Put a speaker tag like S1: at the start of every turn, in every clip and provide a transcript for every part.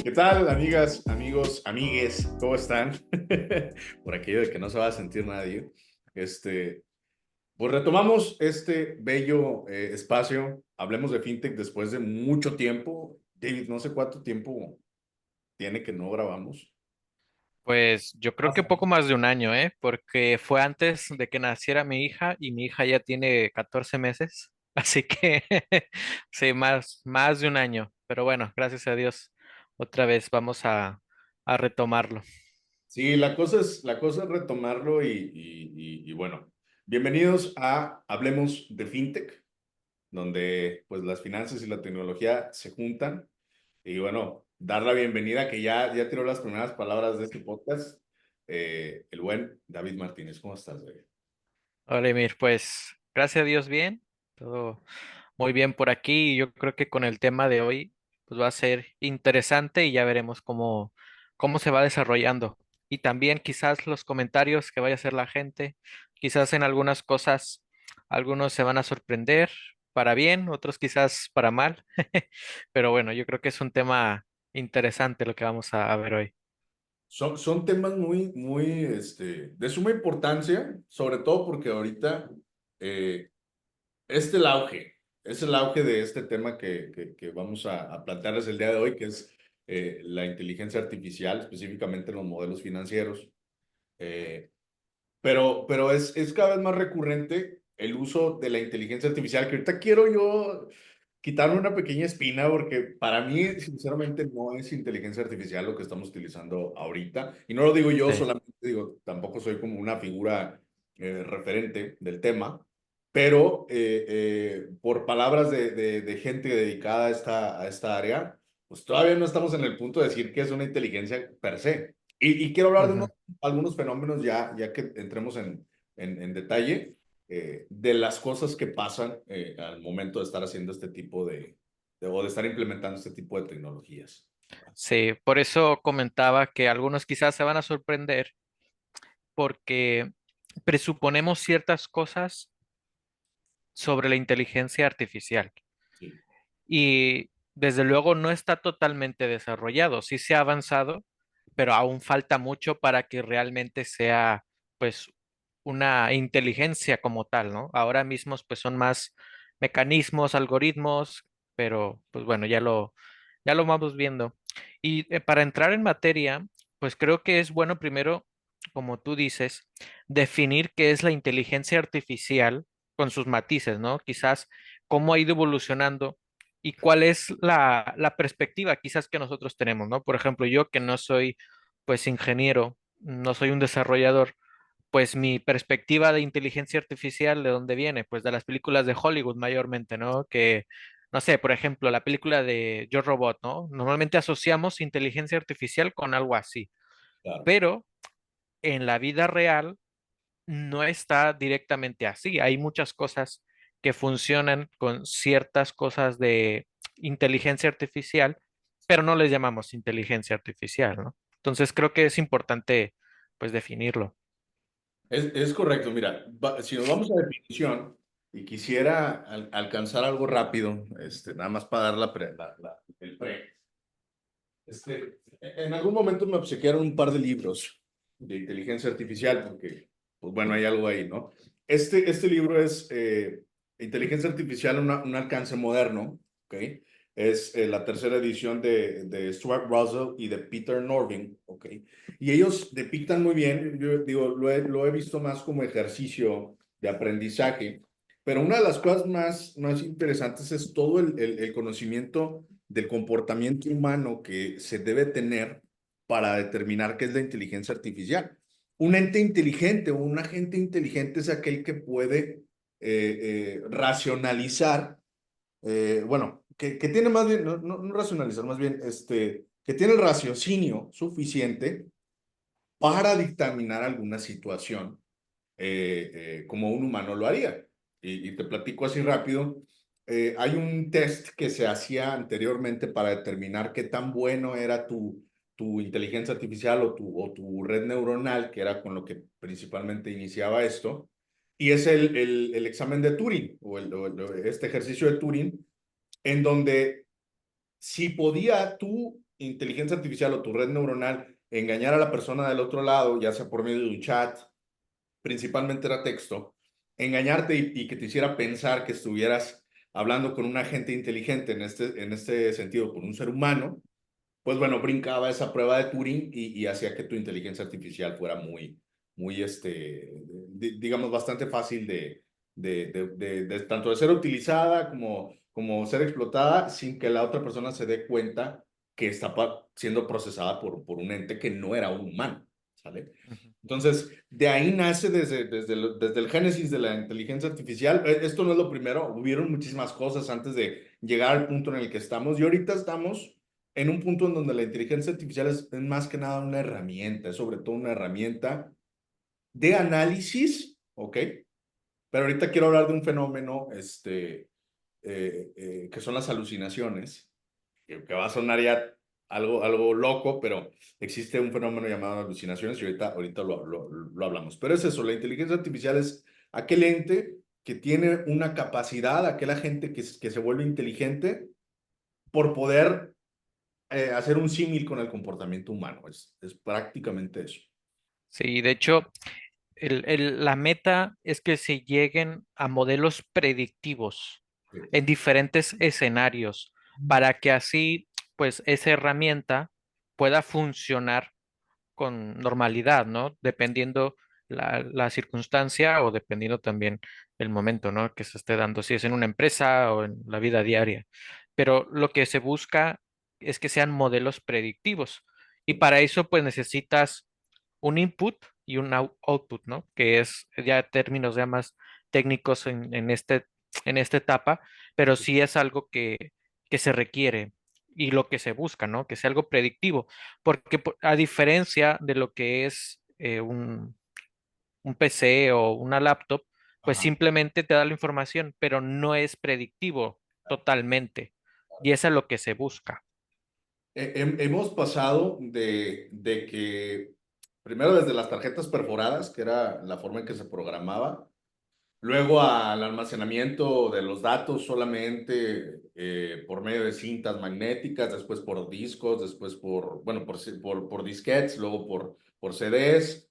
S1: ¿Qué tal, amigas, amigos, amigues? ¿Cómo están? Por aquello de que no se va a sentir nadie. Este, pues retomamos este bello espacio. Hablemos de FinTech después de mucho tiempo. David, no sé cuánto tiempo tiene que no grabamos.
S2: Pues yo creo que poco más de un año, ¿eh? Porque fue antes de que naciera mi hija y mi hija ya tiene 14 meses. Así que sí, más de un año. Pero bueno, gracias a Dios, otra vez vamos a retomarlo.
S1: Sí, la cosa es retomarlo y bueno, bienvenidos a Hablemos de FinTech, donde pues las finanzas y la tecnología se juntan. Y bueno, dar la bienvenida, que ya tiró las primeras palabras de este podcast, el buen David Martínez. ¿Cómo estás, David?
S2: Hola, Emir, pues gracias a Dios bien, todo muy bien por aquí. Y yo creo que con el tema de hoy pues va a ser interesante y ya veremos cómo se va desarrollando. Y también quizás los comentarios que vaya a hacer la gente, quizás en algunas cosas algunos se van a sorprender para bien, otros quizás para mal. Pero bueno, yo creo que es un tema interesante lo que vamos a ver hoy.
S1: Son temas de suma importancia, sobre todo porque ahorita eh, este el auge, es el auge de este tema que vamos a plantearles el día de hoy, que es la inteligencia artificial, específicamente en los modelos financieros. Eh, pero es cada vez más recurrente el uso de la inteligencia artificial, que ahorita quiero yo quitarme una pequeña espina, porque para mí, sinceramente, no es inteligencia artificial lo que estamos utilizando ahorita. Y no lo digo yo
S2: Sí.
S1: solamente, digo, tampoco soy como una figura referente del tema, pero por palabras de gente dedicada a esta área, pues todavía no estamos en el punto de decir que es una inteligencia per se. Y quiero hablar de
S2: Ujú.
S1: algunos fenómenos ya que entremos en detalle de las cosas que pasan al momento de estar haciendo este tipo o de estar implementando este tipo de tecnologías.
S2: Sí, por eso comentaba que algunos quizás se van a sorprender porque presuponemos ciertas cosas sobre la inteligencia artificial
S1: Sí,
S2: y desde luego no está totalmente desarrollado. Sí se ha avanzado, pero aún falta mucho para que realmente sea pues una inteligencia como tal, ¿no? Ahora mismo pues son más mecanismos, algoritmos, pero pues bueno, ya lo vamos viendo. Y para entrar en materia, pues creo que es bueno primero, como tú dices, definir qué es la inteligencia artificial con sus matices, ¿no? Quizás cómo ha ido evolucionando y cuál es la perspectiva quizás que nosotros tenemos, ¿no? Por ejemplo, yo que no soy pues ingeniero, no soy un desarrollador, pues mi perspectiva de inteligencia artificial, ¿de dónde viene? Pues de las películas de Hollywood mayormente, ¿no? Que, no sé, por ejemplo, la película de Yo Robot, ¿no? Normalmente asociamos inteligencia artificial con algo así,
S1: claro.
S2: pero en la vida real no está directamente así. Hay muchas cosas que funcionan con ciertas cosas de inteligencia artificial, pero no les llamamos inteligencia artificial, ¿no? Entonces creo que es importante, pues, definirlo.
S1: Es correcto, mira, si nos vamos a definición y quisiera alcanzar algo rápido, nada más para dar el pre. En algún momento me obsequiaron un par de libros de inteligencia artificial porque, pues bueno, hay algo ahí, ¿no? Este libro es Inteligencia Artificial, un alcance moderno, ¿ok? Es la tercera edición de Stuart Russell y de Peter Norvin, ¿ok? Y ellos depictan muy bien, yo digo, lo he visto más como ejercicio de aprendizaje, pero una de las cosas más interesantes es todo el conocimiento del comportamiento humano que se debe tener para determinar qué es la inteligencia artificial. Un ente inteligente o un agente inteligente es aquel que puede racionalizar, bueno, que tiene más bien, no racionalizar, más bien, que tiene el raciocinio suficiente para dictaminar alguna situación como un humano lo haría. Y te platico así rápido. Hay un test que se hacía anteriormente para determinar qué tan bueno era tu inteligencia artificial o tu red neuronal, que era con lo que principalmente iniciaba esto. Y es el examen de Turing este ejercicio de Turing, en donde si podía tu inteligencia artificial o tu red neuronal engañar a la persona del otro lado, ya sea por medio de un chat, principalmente era texto, engañarte y que te hiciera pensar que estuvieras hablando con un agente inteligente en este sentido, con un ser humano, pues bueno, brincaba esa prueba de Turing y hacía que tu inteligencia artificial fuera digamos, bastante fácil de tanto de ser utilizada como ser explotada sin que la otra persona se dé cuenta que está siendo procesada por un ente que no era un humano, ¿sale?
S2: Ujú.
S1: Entonces, de ahí nace desde el génesis de la inteligencia artificial. Esto no es lo primero, hubieron muchísimas cosas antes de llegar al punto en el que estamos y ahorita estamos en un punto en donde la inteligencia artificial es más que nada una herramienta, es sobre todo una herramienta de análisis, ¿ok? Pero ahorita quiero hablar de un fenómeno, que son las alucinaciones, que va a sonar ya algo loco, pero existe un fenómeno llamado alucinaciones y ahorita lo hablamos. Pero es eso, la inteligencia artificial es aquel ente que tiene una capacidad, aquel agente que se vuelve inteligente por poder hacer un símil con el comportamiento humano. Es prácticamente eso.
S2: Sí, de hecho, la meta es que se lleguen a modelos predictivos
S1: Sí.
S2: en diferentes escenarios para que así, pues, esa herramienta pueda funcionar con normalidad, ¿no? Dependiendo la circunstancia o dependiendo también el momento, ¿no? Que se esté dando, si es en una empresa o en la vida diaria. Pero lo que se busca es que sean modelos predictivos. Y para eso, pues necesitas un input y un output, ¿no? Que es ya términos ya más técnicos en esta etapa, pero sí es algo que se requiere y lo que se busca, ¿no? Que sea algo predictivo, porque a diferencia de lo que es un PC o una laptop, pues
S1: Ajá.
S2: simplemente te da la información, pero no es predictivo totalmente. Y eso es lo que se busca.
S1: Hemos pasado de que, primero desde las tarjetas perforadas, que era la forma en que se programaba, luego al almacenamiento de los datos solamente por medio de cintas magnéticas, después por discos, después bueno, por disquetes, luego por CDs,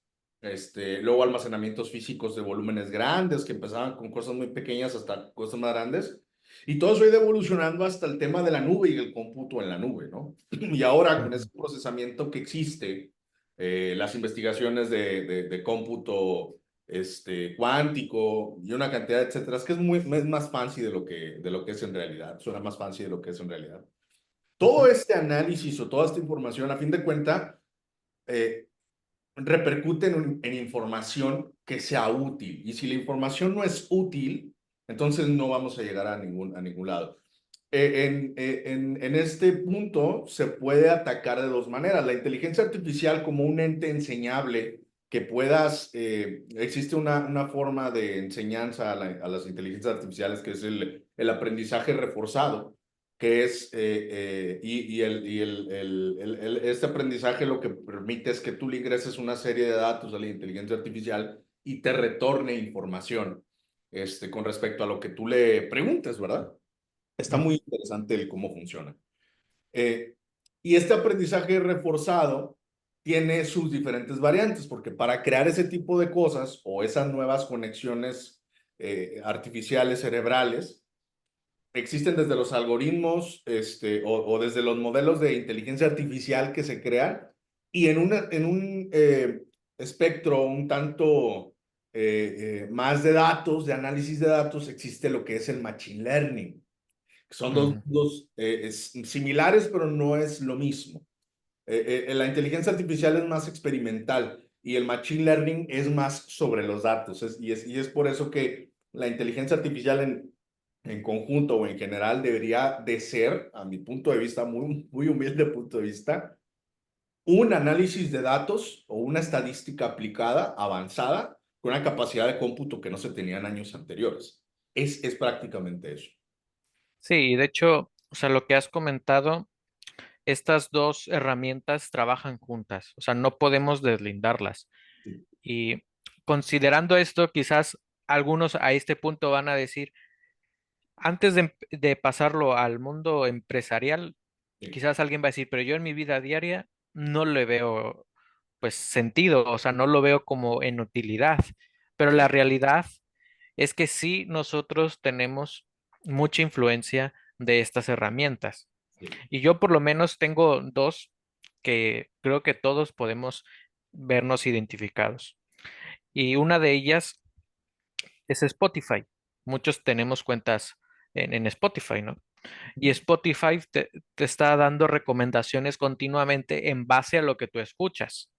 S1: luego almacenamientos físicos de volúmenes grandes que empezaban con cosas muy pequeñas hasta cosas más grandes. Y todo eso ha ido evolucionando hasta el tema de la nube y el cómputo en la nube, ¿no? Y ahora con ese
S2: Ujú.
S1: procesamiento que existe, las investigaciones de cómputo cuántico y una cantidad de etcétera. Es que es más fancy de lo que es en realidad. Suena más fancy de lo que es en realidad. Todo
S2: Ujú.
S1: este análisis o toda esta información, a fin de cuentas, eh, repercute en información que sea útil. Y si la información no es útil, entonces no vamos a llegar a ningún lado. En este punto se puede atacar de dos maneras. La inteligencia artificial como un ente enseñable que existe una forma de enseñanza a las inteligencias artificiales que es el aprendizaje reforzado, que es, este aprendizaje lo que permite es que tú le ingreses una serie de datos a la inteligencia artificial y te retorne información, con respecto a lo que tú le preguntes, ¿verdad? Está
S2: Ujú.
S1: muy interesante el cómo funciona. Eh, y este aprendizaje reforzado tiene sus diferentes variantes, porque para crear ese tipo de cosas o esas nuevas conexiones artificiales cerebrales, existen desde los algoritmos o desde los modelos de inteligencia artificial que se crean y en un espectro un tanto más de datos, de análisis de datos, existe lo que es el machine learning. Son dos
S2: Ujú.
S1: mundos similares, pero no es lo mismo. La inteligencia artificial es más experimental y el machine learning es más sobre los datos. Y es por eso que la inteligencia artificial en conjunto o en general debería de ser, a mi punto de vista, muy, muy humilde punto de vista, un análisis de datos o una estadística aplicada, avanzada, con una capacidad de cómputo que no se tenía en años anteriores. Es prácticamente eso.
S2: Sí, de hecho, o sea, lo que has comentado, estas dos herramientas trabajan juntas, o sea, no podemos deslindarlas.
S1: Sí.
S2: Y considerando esto, quizás algunos a este punto van a decir, antes de pasarlo al mundo empresarial,
S1: sí,
S2: Quizás alguien va a decir, pero yo en mi vida diaria no le veo pues sentido, o sea, no lo veo como en utilidad, pero la
S1: sí,
S2: realidad es que sí nosotros tenemos mucha influencia de estas herramientas.
S1: sí,
S2: Y yo por lo menos tengo dos que creo que todos podemos vernos identificados. Y una de ellas es Spotify. Muchos tenemos cuentas en Spotify, ¿no? Y
S1: ujú,
S2: Spotify te está dando recomendaciones continuamente en base a lo que tú escuchas.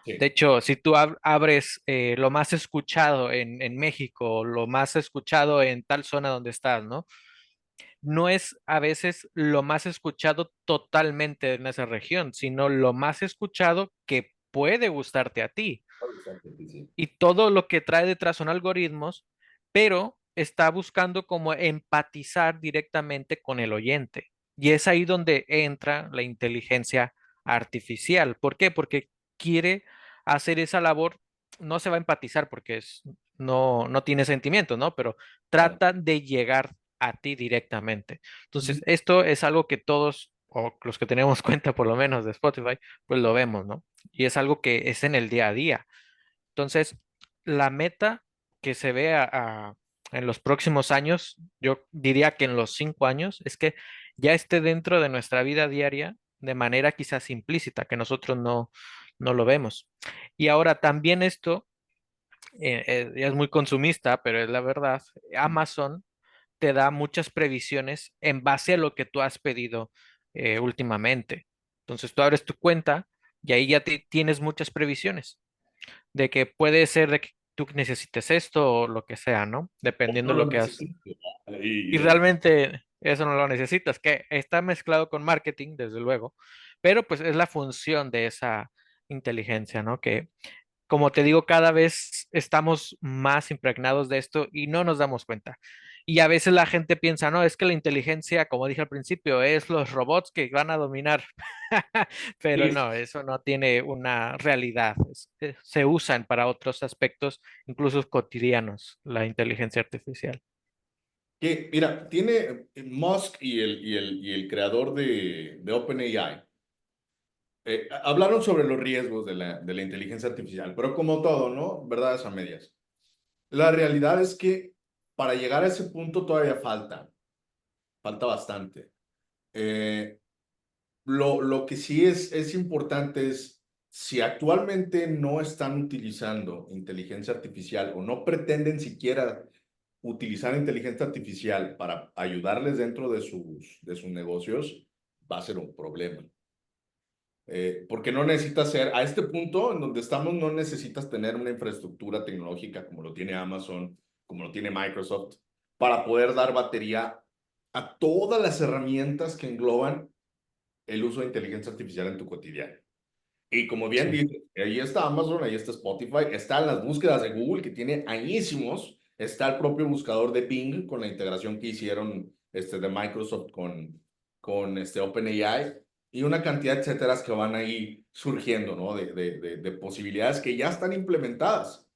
S2: De
S1: sí,
S2: hecho, si tú abres lo más escuchado en México, lo más escuchado en tal zona donde estás, ¿no? No es a veces lo más escuchado totalmente en esa región, sino lo más escuchado que puede gustarte a ti.
S1: exacto, sí, sí,
S2: Y todo lo que trae detrás son algoritmos, pero está buscando como empatizar directamente con el oyente. Y es ahí donde entra la inteligencia artificial. ¿Por qué? Porque quiere hacer esa labor, no se va a empatizar porque no tiene sentimientos, ¿no? Pero
S1: claro.
S2: trata de llegar a ti directamente. Entonces,
S1: Ujú.
S2: esto es algo que todos, o los que tenemos cuenta por lo menos de Spotify, pues lo vemos, ¿no? Y es algo que es en el día a día. Entonces, la meta que se ve en los próximos años, yo diría que en los 5 años, es que ya esté dentro de nuestra vida diaria de manera quizás implícita, que nosotros no lo vemos. Y ahora también esto ya es muy consumista, pero es la verdad. Amazon te da muchas previsiones en base a lo que tú has pedido últimamente. Entonces, tú abres tu cuenta y ahí ya tienes muchas previsiones de que puede ser de que tú necesites esto o lo que sea, ¿no?
S1: O
S2: Dependiendo
S1: no
S2: de
S1: lo
S2: lo que has.
S1: necesito, ¿no?
S2: Y realmente eso no lo necesitas, que está mezclado con marketing, desde luego, pero pues es la función de esa inteligencia, ¿no? Que como te digo, cada vez estamos más impregnados de esto y no nos damos cuenta. Y a veces la gente piensa, no, es que la inteligencia, como dije al principio, es los robots que van a dominar. Pero
S1: Sí,
S2: no, eso no tiene una realidad. Se usan para otros aspectos, incluso cotidianos, la inteligencia artificial.
S1: que, mira, tiene Musk y el creador de OpenAI. Hablaron sobre los riesgos de la inteligencia artificial, pero como todo, ¿no? Verdades a medias. La realidad es que para llegar a ese punto todavía falta bastante. Eh, lo que sí es importante es, si actualmente no están utilizando inteligencia artificial o no pretenden siquiera utilizar inteligencia artificial para ayudarles dentro de sus negocios, va a ser un problema. Porque no necesitas ser, a este punto en donde estamos, no necesitas tener una infraestructura tecnológica como lo tiene Amazon, como lo tiene Microsoft, para poder dar batería a todas las herramientas que engloban el uso de inteligencia artificial en tu cotidiano. Y como bien
S2: Sí.
S1: dices, ahí está Amazon, ahí está Spotify, están las búsquedas de Google que tiene añísimos, está el propio buscador de Bing con la integración que hicieron de Microsoft con OpenAI y una cantidad de etcéteras que van ahí surgiendo, ¿no? De posibilidades que ya están implementadas.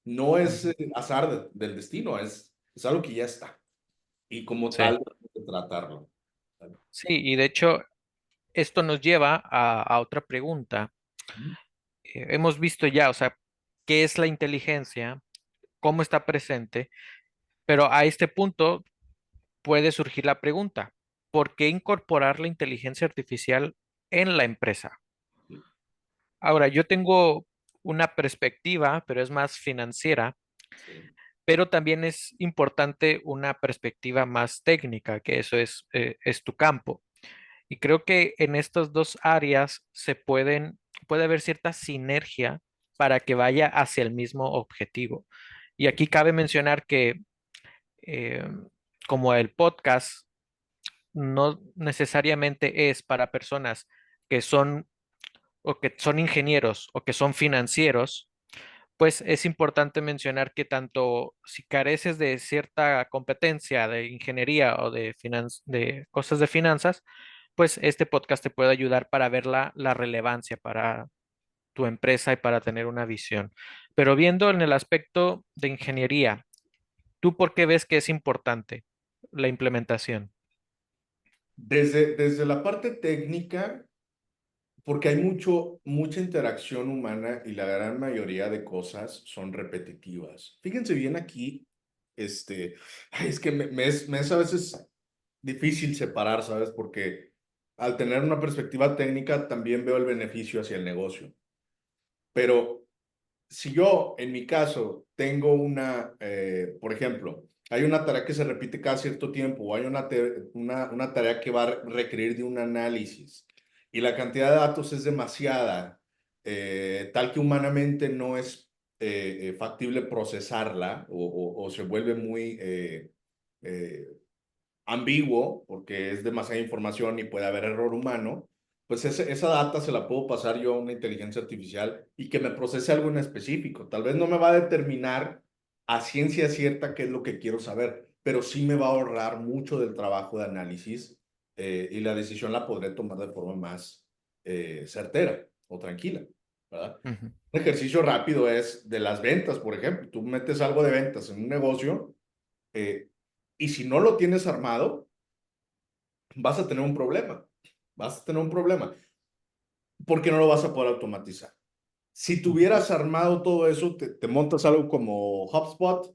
S1: No es
S2: Ujú.
S1: azar del destino, es algo que ya está. Y como
S2: Sí.
S1: tal, hay que tratarlo.
S2: Sí, y de hecho, esto nos lleva a otra pregunta. Hemos visto ya, o sea, qué es la inteligencia, cómo está presente, pero a este punto puede surgir la pregunta, ¿por qué incorporar la inteligencia artificial en la empresa? Ahora, yo tengo una perspectiva, pero es más financiera,
S1: Sí,
S2: pero también es importante una perspectiva más técnica, que eso es tu campo. Y creo que en estas dos áreas puede haber cierta sinergia para que vaya hacia el mismo objetivo. Y aquí cabe mencionar que eh, como el podcast no necesariamente es para personas que son o que son ingenieros o que son financieros, pues es importante mencionar que tanto si careces de cierta competencia de ingeniería o de cosas de finanzas, pues este podcast te puede ayudar para ver la relevancia para tu empresa y para tener una visión. Pero viendo en el aspecto de ingeniería, ¿tú por qué ves que es importante la implementación?
S1: Desde la parte técnica, porque hay mucha interacción humana y la gran mayoría de cosas son repetitivas. Fíjense bien aquí, ay, es que me es a veces difícil separar, ¿sabes? Porque al tener una perspectiva técnica también veo el beneficio hacia el negocio. Pero si yo, en mi caso, tengo por ejemplo, hay una tarea que se repite cada cierto tiempo o hay una tarea que va a requerir de un análisis y la cantidad de datos es demasiada, tal que humanamente no es factible procesarla o se vuelve muy eh, ambiguo porque es demasiada información y puede haber error humano, pues esa data se la puedo pasar yo a una inteligencia artificial y que me procese algo en específico. Tal vez no me va a determinar a ciencia cierta qué es lo que quiero saber, pero sí me va a ahorrar mucho del trabajo de análisis y la decisión la podré tomar de forma más certera o tranquila, ¿verdad?
S2: Ujú.
S1: Un ejercicio rápido es de las ventas, por ejemplo. Tú metes algo de ventas en un negocio eh, y si no lo tienes armado, vas a tener un problema. Vas a tener un problema porque no lo vas a poder automatizar. Si
S2: Ujú.
S1: tuvieras armado todo eso, te montas algo como HubSpot,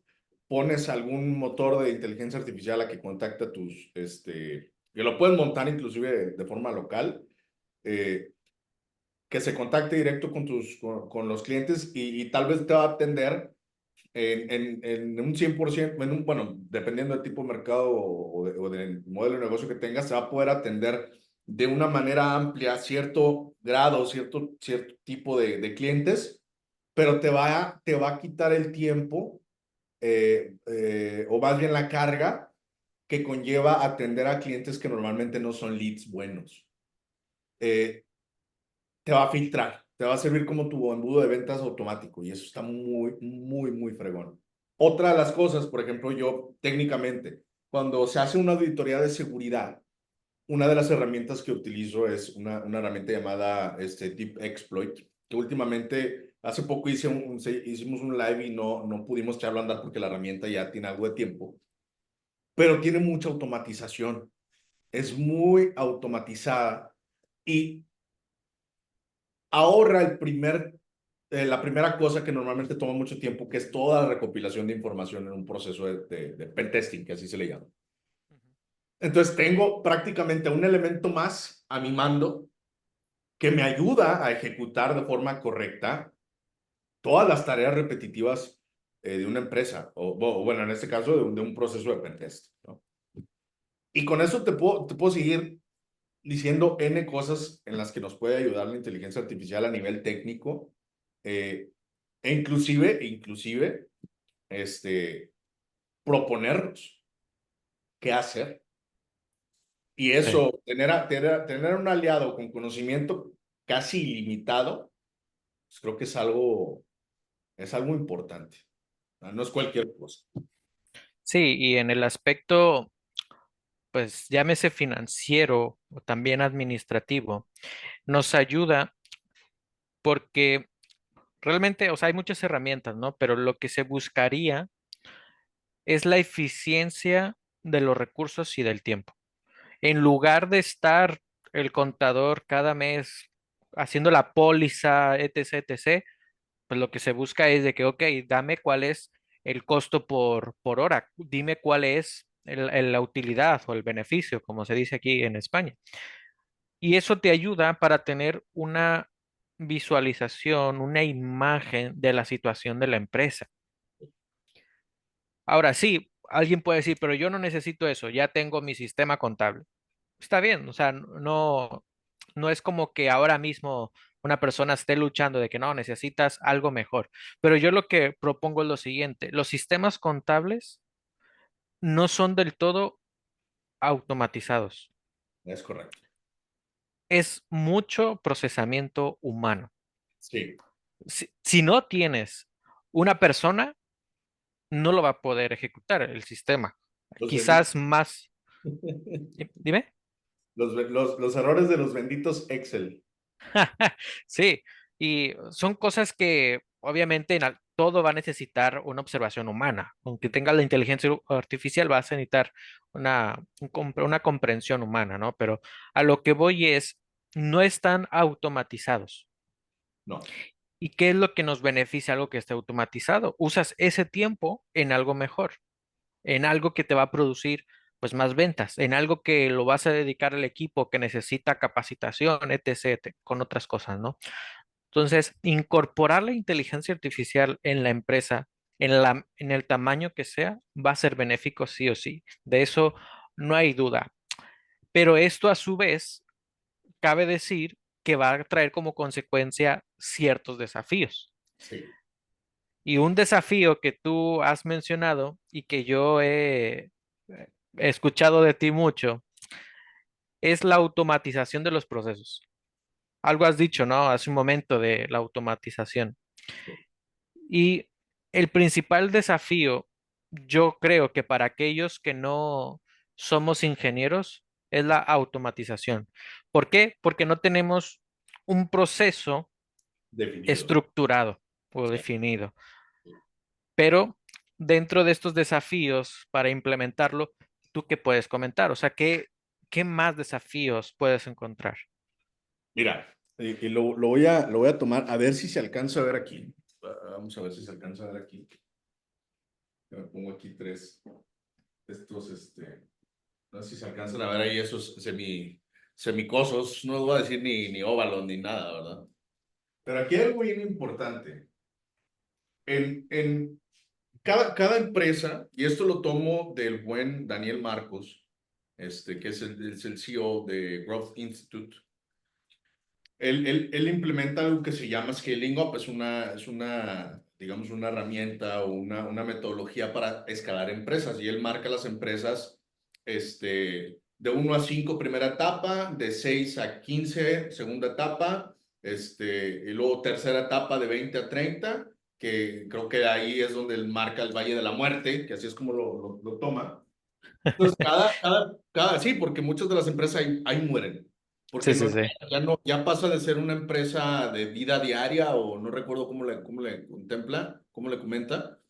S1: pones algún motor de inteligencia artificial a que contacte a que lo puedes montar inclusive de forma local, eh, que se contacte directo con los clientes y tal vez te va a atender en un 100%, bueno, dependiendo del tipo de mercado o del modelo de negocio que tengas, se va a poder atender de una manera amplia cierto grado, cierto tipo de clientes, pero te va a quitar el tiempo o más bien la carga que conlleva atender a clientes que normalmente no son leads buenos. Eh, Te va a filtrar, te va a servir como tu embudo de ventas automático y eso está muy, muy, muy fregón. Otra de las cosas, por ejemplo, yo técnicamente, cuando se hace una auditoría de seguridad, una de las herramientas que utilizo es una herramienta llamada Deep Exploit, que últimamente, hace poco hicimos un live y no pudimos echarlo a andar porque la herramienta ya tiene algo de tiempo, pero tiene mucha automatización, es muy automatizada y ahorra la primera cosa que normalmente toma mucho tiempo, que es toda la recopilación de información en un proceso de pentesting, que así se le llama. Entonces tengo prácticamente un elemento más a mi mando que me ayuda a ejecutar de forma correcta todas las tareas repetitivas de una empresa, o bueno, en este caso de un proceso de pentest, ¿no? Y con eso te puedo seguir diciendo N cosas en las que nos puede ayudar la inteligencia artificial a nivel técnico, eh, inclusive, este, proponernos qué hacer. Y
S2: Sí.
S1: eso, tener un aliado con conocimiento casi ilimitado, pues creo que es algo importante. No es cualquier cosa.
S2: Sí, y en el aspecto, pues llámese financiero o también administrativo, nos ayuda porque realmente, o sea, hay muchas herramientas, ¿no? Pero lo que se buscaría es la eficiencia de los recursos y del tiempo. En lugar de estar el contador cada mes haciendo la póliza, etc., etc., pues lo que se busca es de que, ok, dame cuál es el costo por hora, dime cuál es la utilidad o el beneficio, como se dice aquí en España. Y eso te ayuda para tener una visualización, una imagen de la situación de la empresa. Ahora sí, alguien puede decir, pero yo no necesito eso, ya tengo mi sistema contable. Está bien, o sea, no, no es como que ahora mismo una persona esté luchando de que no, necesitas algo mejor. Pero yo lo que propongo es lo siguiente, los sistemas contables no son del todo automatizados.
S1: Es correcto.
S2: Es mucho procesamiento humano.
S1: Sí.
S2: Si no tienes una persona, no lo va a poder ejecutar el sistema.
S1: Los benditos.
S2: Quizás más, dime.
S1: Los errores de los benditos Excel.
S2: Sí, y son cosas que obviamente todo va a necesitar una observación humana. Aunque tenga la inteligencia artificial, va a necesitar una comprensión humana, ¿no? Pero a lo que voy es, no están automatizados.
S1: No,
S2: ¿Y qué es lo que nos beneficia algo que esté automatizado? Usas ese tiempo en algo mejor, en algo que te va a producir pues más ventas, en algo que lo vas a dedicar al equipo que necesita capacitación, etc., con otras cosas, ¿no? Entonces, incorporar la inteligencia artificial en la empresa, en el tamaño que sea, va a ser benéfico sí o sí. De eso no hay duda. Pero esto a su vez, cabe decir que va a traer como consecuencia ciertos desafíos.
S1: sí,
S2: Y un desafío que tú has mencionado y que yo he escuchado de ti mucho es la automatización de los procesos. Algo has dicho, ¿no? Hace un momento de la automatización. Y el principal desafío, yo creo que para aquellos que no somos ingenieros, es la automatización. ¿Por qué? Porque no tenemos un proceso
S1: definido.
S2: estructurado o
S1: Sí.
S2: definido. Pero dentro de estos desafíos, para implementarlo, ¿tú qué puedes comentar? O sea, ¿qué más desafíos puedes encontrar?
S1: Mira, y lo voy a tomar a ver si se alcanza a ver aquí. Vamos a ver si se alcanza a ver aquí. Me pongo aquí tres, estos, no sé si se alcanzan a ver ahí esos semicosos, no voy a decir ni óvalos ni nada, ¿verdad? Pero aquí hay algo bien importante. En cada empresa, y esto lo tomo del buen Daniel Marcos, que es el CEO de Growth Institute. Él implementa algo que se llama Scaling Up, digamos, una herramienta o una metodología para escalar empresas, y él marca las empresas de 1 a 5 primera etapa, de 6 a 15 segunda etapa, y luego tercera etapa de 20 a 30, que creo que ahí es donde él marca el Valle de la Muerte, que así es como lo toma. Entonces, sí, porque muchas de las empresas ahí mueren. Porque
S2: Sí,
S1: no,
S2: sí, sí.
S1: ya pasa de ser una empresa de vida diaria, o no recuerdo cómo le contempla, cómo le comenta,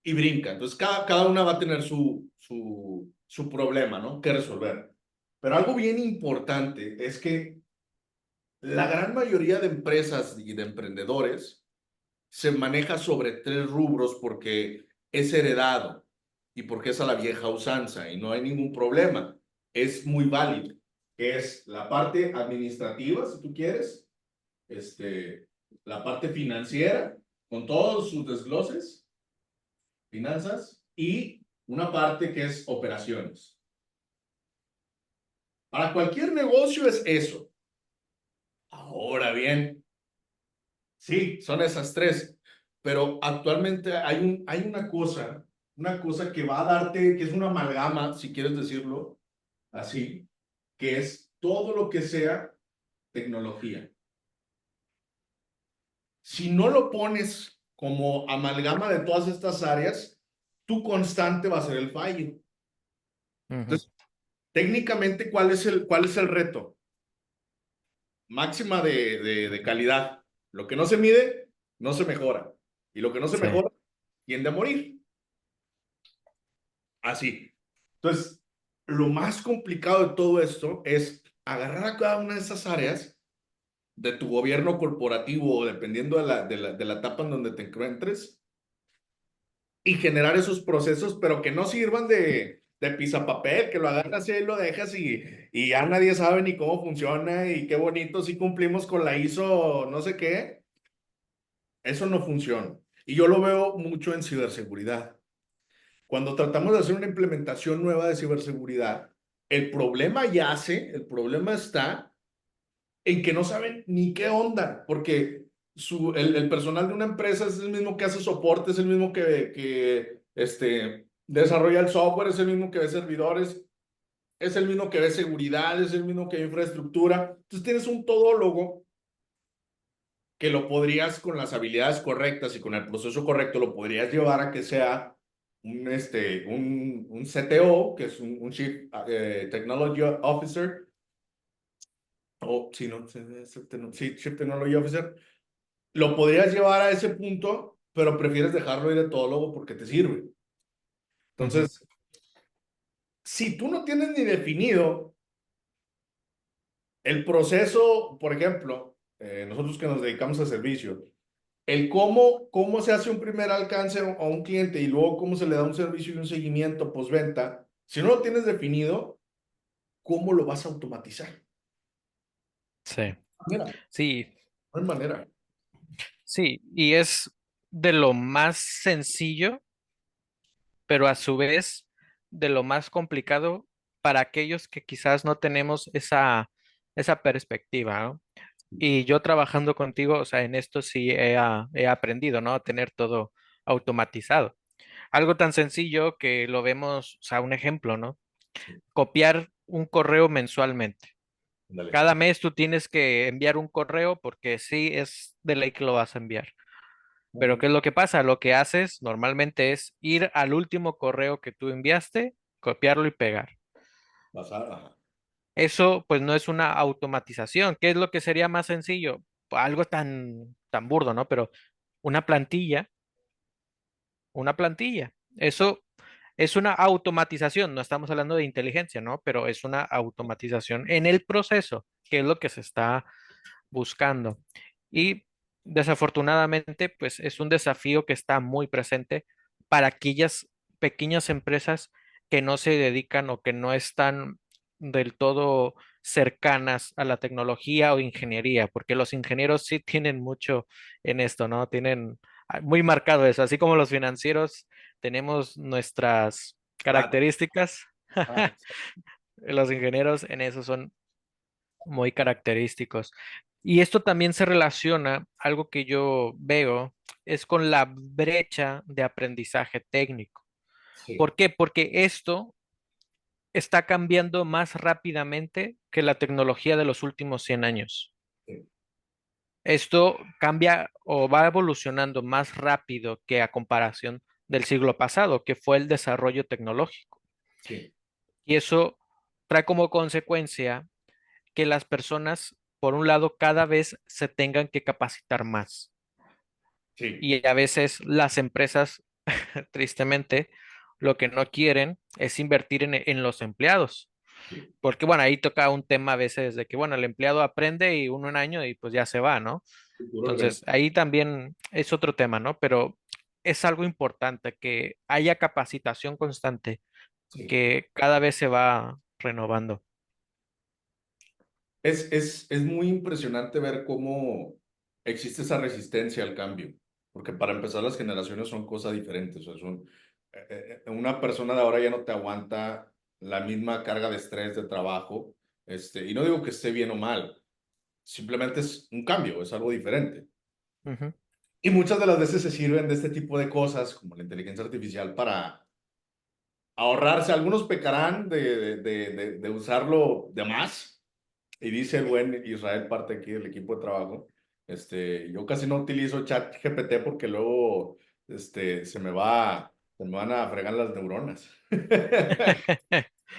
S1: y brinca. Entonces, cada una va a tener su problema, ¿no? Que resolver. Pero algo bien importante es que la gran mayoría de empresas y de emprendedores se maneja sobre tres rubros porque es heredado y porque es a la vieja usanza y no hay ningún problema. Es muy válido. Es la parte administrativa, si tú quieres, la parte financiera, con todos sus desgloses, finanzas, y una parte que es operaciones. Para cualquier negocio es eso. Ahora bien, sí, son esas tres, pero actualmente hay una cosa que va a darte, que es una amalgama, si quieres decirlo así, que es todo lo que sea tecnología. Si no lo pones como amalgama de todas estas áreas, tu constante va a ser el fallo.
S2: Ujú.
S1: Entonces, técnicamente, cuál es el reto? Máxima de calidad. Lo que no se mide, no se mejora. Y lo que no se
S2: Sí.
S1: mejora, tiende a morir. Así. Entonces, lo más complicado de todo esto es agarrar a cada una de esas áreas de tu gobierno corporativo, dependiendo de la etapa en donde te encuentres, y generar esos procesos, pero que no sirvan de pisapapel, que lo agarras y ahí lo dejas, y ya nadie sabe ni cómo funciona y qué bonito si cumplimos con la ISO no sé qué. Eso no funciona. Y yo lo veo mucho en ciberseguridad. Cuando tratamos de hacer una implementación nueva de ciberseguridad, el problema está en que no saben ni qué onda, porque el personal de una empresa es el mismo que hace soporte, es el mismo que desarrolla el software, es el mismo que ve servidores, es el mismo que ve seguridad, es el mismo que ve infraestructura. Entonces tienes un todólogo que lo podrías, con las habilidades correctas y con el proceso correcto, lo podrías llevar a que sea un CTO, que es un Chief Technology Officer, o si no, sí, Chief Technology Officer, lo podrías llevar a ese punto, pero prefieres dejarlo ir de todólogo porque te sirve.
S2: Ujú,
S1: Entonces, si tú no tienes ni definido el proceso, por ejemplo, nosotros que nos dedicamos a servicio, el cómo se hace un primer alcance a un cliente y luego cómo se le da un servicio y un seguimiento postventa, si no lo tienes definido, ¿cómo lo vas a automatizar?
S2: sí,
S1: Mira,
S2: sí,
S1: no hay manera.
S2: sí, y es de lo más sencillo, pero a su vez de lo más complicado para aquellos que quizás no tenemos esa perspectiva, ¿no? Y yo trabajando contigo, o sea, en esto sí he aprendido, ¿no? A tener todo automatizado. Algo tan sencillo que lo vemos, o sea, un ejemplo, ¿no? Copiar un correo mensualmente.
S1: Dale.
S2: Cada mes tú tienes que enviar un correo porque sí es de ley que lo vas a enviar. Pero ¿qué es lo que pasa? Lo que haces normalmente es ir al último correo que tú enviaste, copiarlo y pegar.
S1: Pasar, ajá.
S2: Eso pues no es una automatización. ¿Qué es lo que sería más sencillo? Algo tan burdo, ¿no? Pero una plantilla, una plantilla. Eso es una automatización. No estamos hablando de inteligencia, ¿no? Pero es una automatización en el proceso, que es lo que se está buscando. Y desafortunadamente, pues es un desafío que está muy presente para aquellas pequeñas empresas que no se dedican o que no están del todo cercanas a la tecnología o ingeniería, porque los ingenieros sí tienen mucho en esto, ¿no? Tienen muy marcado eso, así como los financieros tenemos nuestras
S1: Ah,
S2: características,
S1: ah,
S2: los ingenieros en eso son muy característicos. Y esto también se relaciona, algo que yo veo, es con la brecha de aprendizaje técnico.
S1: sí,
S2: ¿Por qué? Porque esto está cambiando más rápidamente que la tecnología de los últimos 100 años.
S1: sí,
S2: Esto cambia o va evolucionando más rápido que a comparación del siglo pasado, que fue el desarrollo tecnológico.
S1: sí,
S2: Y eso trae como consecuencia que las personas, por un lado, cada vez se tengan que capacitar más.
S1: sí,
S2: Y a veces las empresas, tristemente, lo que no quieren es invertir en los empleados.
S1: sí,
S2: Porque, bueno, ahí toca un tema a veces de que, bueno, el empleado aprende y uno un año y pues ya se va, ¿no?
S1: pura
S2: Entonces,
S1: organización,
S2: ahí también es otro tema, ¿no? Pero es algo importante que haya capacitación constante,
S1: sí.
S2: que cada vez se va renovando.
S1: Es muy impresionante ver cómo existe esa resistencia al cambio, porque para empezar las generaciones son cosas diferentes. O sea, una persona de ahora ya no te aguanta la misma carga de estrés de trabajo, y no digo que esté bien o mal, simplemente es un cambio, es algo diferente.
S2: Ujú.
S1: Y muchas de las veces se sirven de este tipo de cosas, como la inteligencia artificial, para ahorrarse. Algunos pecarán de usarlo de más. Y dice el buen Israel, parte aquí del equipo de trabajo, yo casi no utilizo chat GPT porque luego, se me van a fregar las neuronas.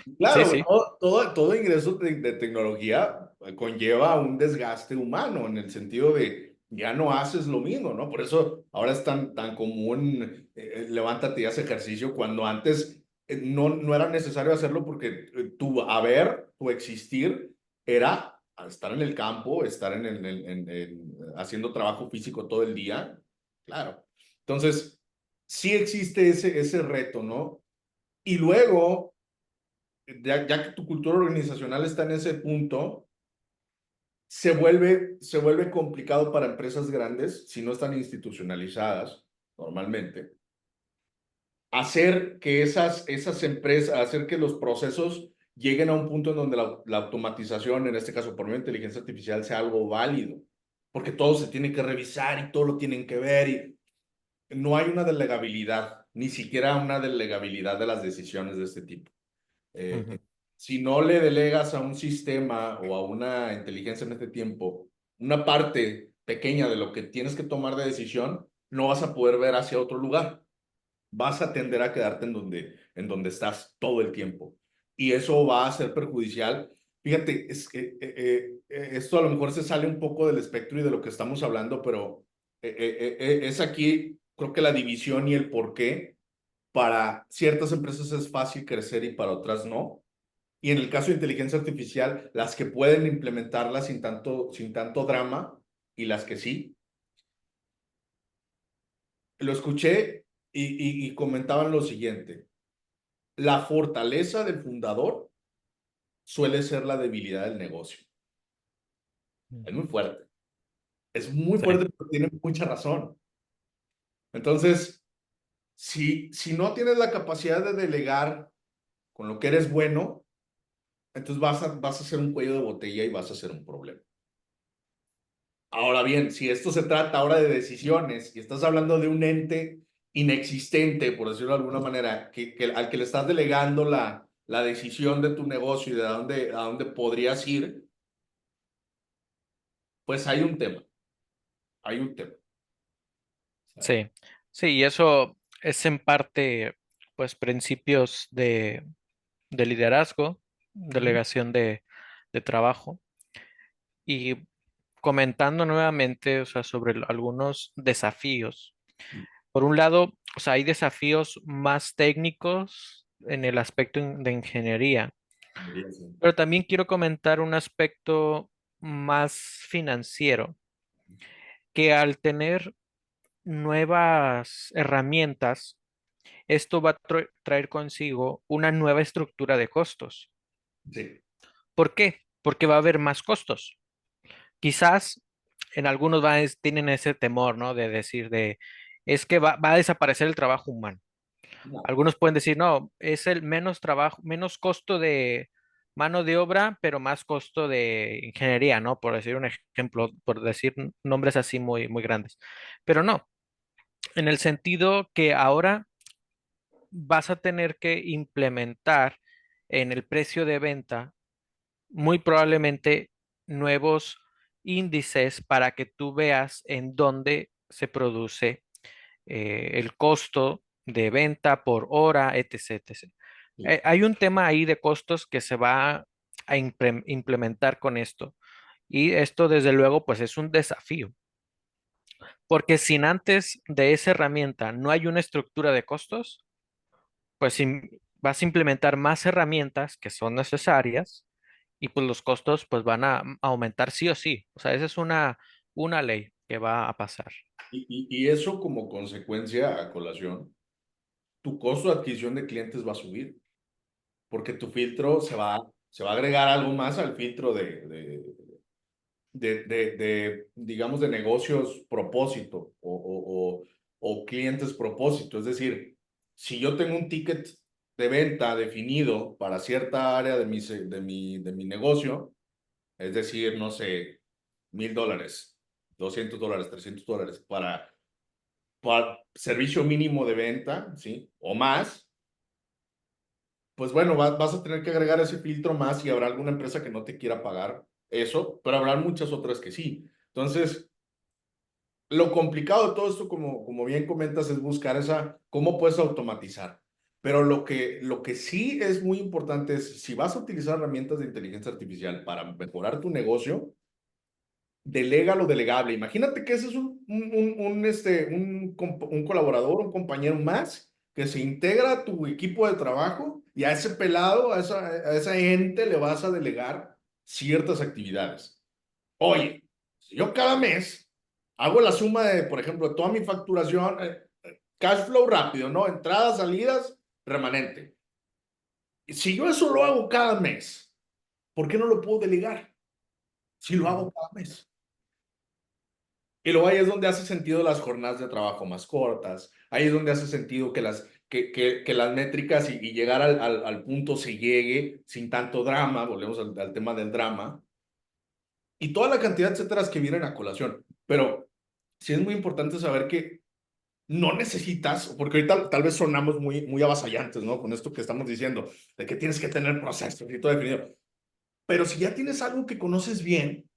S2: Sí,
S1: Claro,
S2: sí.
S1: todo ingreso de tecnología conlleva un desgaste humano en el sentido de ya no haces lo mismo, ¿no? Por eso ahora es tan común, levántate y haz ejercicio cuando antes no era necesario hacerlo porque tu existir era estar en el campo, estar haciendo trabajo físico todo el día. Claro. Entonces, sí existe ese reto, ¿no? Y luego ya que tu cultura organizacional está en ese punto, se vuelve complicado para empresas grandes, si no están institucionalizadas normalmente, hacer que esas empresas, hacer que los procesos lleguen a un punto en donde la automatización, en este caso por medio de inteligencia artificial, sea algo válido, porque todo se tiene que revisar y todo lo tienen que ver y no hay una delegabilidad, ni siquiera una delegabilidad de las decisiones de este tipo.
S2: Ujú,
S1: Si no le delegas a un sistema o a una inteligencia en este tiempo una parte pequeña de lo que tienes que tomar de decisión, no vas a poder ver hacia otro lugar. Vas a tender a quedarte en donde estás todo el tiempo. Y eso va a ser perjudicial. Fíjate, es que esto a lo mejor se sale un poco del espectro y de lo que estamos hablando, pero Es aquí, creo que la división y el por qué. Para ciertas empresas es fácil crecer y para otras no. Y en el caso de inteligencia artificial, las que pueden implementarla sin tanto drama y las que sí. Lo escuché y comentaban lo siguiente. La fortaleza del fundador suele ser la debilidad del negocio. Es
S2: Ujú.
S1: muy fuerte. Es muy
S2: Sí,
S1: fuerte, pero tiene mucha razón. Entonces, si no tienes la capacidad de delegar con lo que eres bueno, entonces vas a hacer un cuello de botella y vas a hacer un problema. Ahora bien, si esto se trata ahora de decisiones y estás hablando de un ente inexistente, por decirlo de alguna manera, al que le estás delegando la decisión de tu negocio y de a dónde podrías ir, pues hay un tema.
S2: sí, sí, y eso es en parte, pues, principios de liderazgo,
S1: Ujú.
S2: delegación de trabajo. Y comentando nuevamente, o sea, sobre algunos desafíos. Por un lado, o sea, hay desafíos más técnicos en el aspecto de ingeniería,
S1: Debería ser.
S2: pero también quiero comentar un aspecto más financiero, que al tener nuevas herramientas, esto va a traer consigo una nueva estructura de costos.
S1: Sí.
S2: ¿Por qué? Porque va a haber más costos. Quizás en algunos tienen ese temor, ¿no? De decir es que va a desaparecer el trabajo humano.
S1: No.
S2: Algunos pueden decir, no, es el menos trabajo, menos costo de mano de obra, pero más costo de ingeniería, ¿no? Por decir un ejemplo, por decir nombres así muy, muy grandes. Pero no, en el sentido que ahora vas a tener que implementar en el precio de venta muy probablemente nuevos índices para que tú veas en dónde se produce el costo de venta por hora, etc. etc.
S1: Sí.
S2: Hay un tema ahí de costos que se va a implementar con esto. Y esto, desde luego, pues es un desafío, porque sin antes de esa herramienta no hay una estructura de costos, pues vas a implementar más herramientas que son necesarias y pues los costos pues van a aumentar sí o sí. O sea, esa es una ley que va a pasar.
S1: Y eso como consecuencia a colación, tu costo de adquisición de clientes va a subir, porque tu filtro se va a agregar algo más al filtro digamos, de negocios propósito o clientes propósito. Es decir, si yo tengo un ticket de venta definido para cierta área de mi negocio, es decir, no sé, $1,000, $200, $300 para servicio mínimo de venta, ¿sí? O más, pues bueno, vas a tener que agregar ese filtro más y habrá alguna empresa que no te quiera pagar eso, pero habrá muchas otras que sí. Entonces, lo complicado de todo esto, como bien comentas, es buscar cómo puedes automatizar. Pero lo que sí es muy importante es, si vas a utilizar herramientas de inteligencia artificial para mejorar tu negocio, delega lo delegable. Imagínate que ese es un colaborador, un compañero más que se integra a tu equipo de trabajo y a ese pelado, a esa ente le vas a delegar ciertas actividades. Oye, si yo cada mes hago la suma de, por ejemplo, de toda mi facturación, cash flow rápido, ¿no? Entradas, salidas, remanente. Si yo eso lo hago cada mes, ¿por qué no lo puedo delegar? Si lo hago cada mes. Y luego ahí es donde hace sentido las jornadas de trabajo más cortas, ahí es donde hace sentido que las métricas y llegar al punto se llegue sin tanto drama, volvemos al tema del drama, y toda la cantidad de etcéteras que vienen a colación. Pero sí es muy importante saber que no necesitas, porque ahorita tal vez sonamos muy, muy avasallantes, ¿no? Con esto que estamos diciendo, de que tienes que tener procesos y todo definido. Pero si ya tienes algo que conoces bien